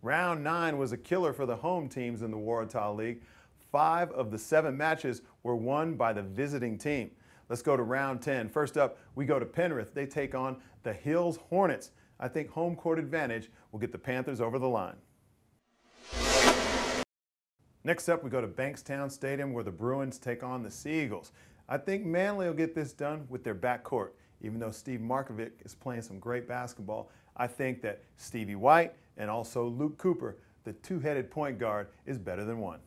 Round 9 was a killer for the home teams in the Waratah League. 5 of the 7 matches were won by the visiting team. Let's go to round 10. First up, we go to Penrith. They take on the Hills Hornets. I think home court advantage will get the Panthers over the line. Next up, we go to Bankstown Stadium where the Bruins take on the Seagulls. I think Manly will get this done with their backcourt. Even though Steve Markovic is playing some great basketball, I think that Stevie White and also Luke Cooper, the two-headed point guard, is better than one.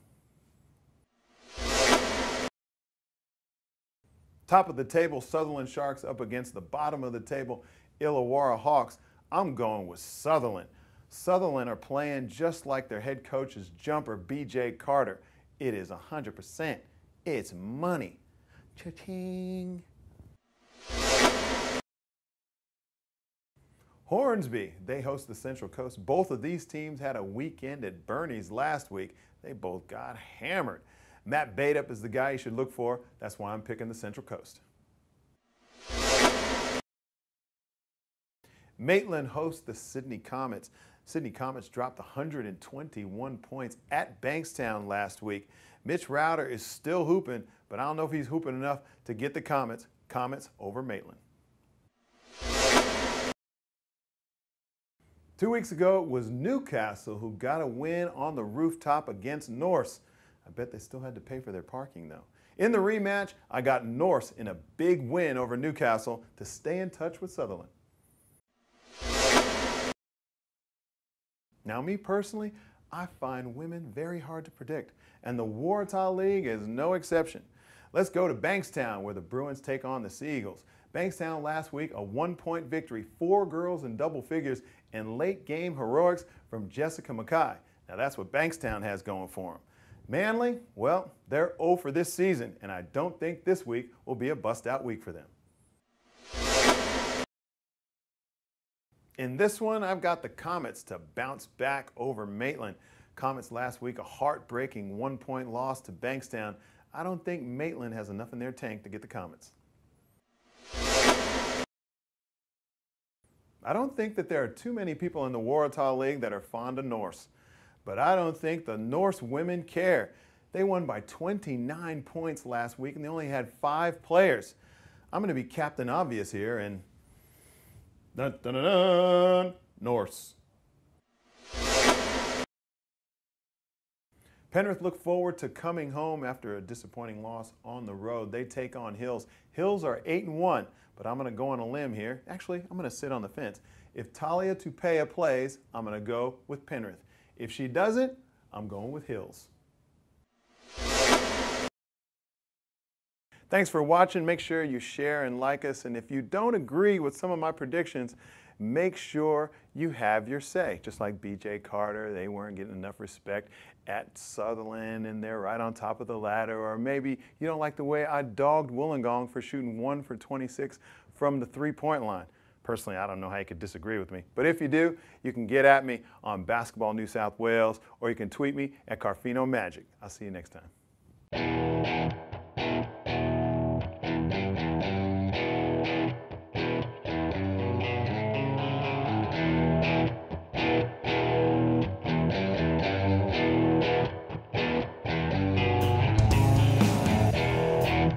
Top of the table, Sutherland Sharks up against the bottom of the table, Illawarra Hawks. I'm going with Sutherland. Sutherland are playing just like their head coach's jumper, B.J. Carter. It is 100%. It's money. Cha-ching. Hornsby, they host the Central Coast. Both of these teams had a weekend at Bernie's last week. They both got hammered. Matt Badup is the guy you should look for. That's why I'm picking the Central Coast. Maitland hosts the Sydney Comets. Sydney Comets dropped 121 points at Bankstown last week. Mitch Rowder is still hooping, but I don't know if he's hooping enough to get the Comets over Maitland. 2 weeks ago, it was Newcastle who got a win on the rooftop against Norse. I bet they still had to pay for their parking, though. In the rematch, I got Norse in a big win over Newcastle to stay in touch with Sutherland. Now, me personally, I find women very hard to predict, and the Waratah League is no exception. Let's go to Bankstown, where the Bruins take on the Seagulls. Bankstown last week, a 1-point victory, 4 girls in double figures, and late-game heroics from Jessica Mackay. Now, that's what Bankstown has going for them. Manly, well, they're 0 for this season, and I don't think this week will be a bust-out week for them. In this one, I've got the Comets to bounce back over Maitland. Comets last week, a heartbreaking 1-point loss to Bankstown. I don't think Maitland has enough in their tank to get the Comets. I don't think that there are too many people in the Waratah League that are fond of Norse. But I don't think the Norse women care. They won by 29 points last week and they only had 5 players. I'm going to be Captain Obvious here and dun, dun, dun, dun, Norse. Penrith look forward to coming home after a disappointing loss on the road. They take on Hills. Hills are 8-1, but I'm going to go on a limb here. Actually, I'm going to sit on the fence. If Talia Tupea plays, I'm going to go with Penrith. If she doesn't, I'm going with Hills. Thanks for watching. Make sure you share and like us. And if you don't agree with some of my predictions, make sure you have your say. Just like B.J. Carter, they weren't getting enough respect at Sutherland and they're right on top of the ladder. Or maybe you don't like the way I dogged Wollongong for shooting 1 for 26 from the 3-point line. Personally, I don't know how you could disagree with me. But if you do, you can get at me on Basketball New South Wales or you can tweet me at Carfino Magic. I'll see you next time.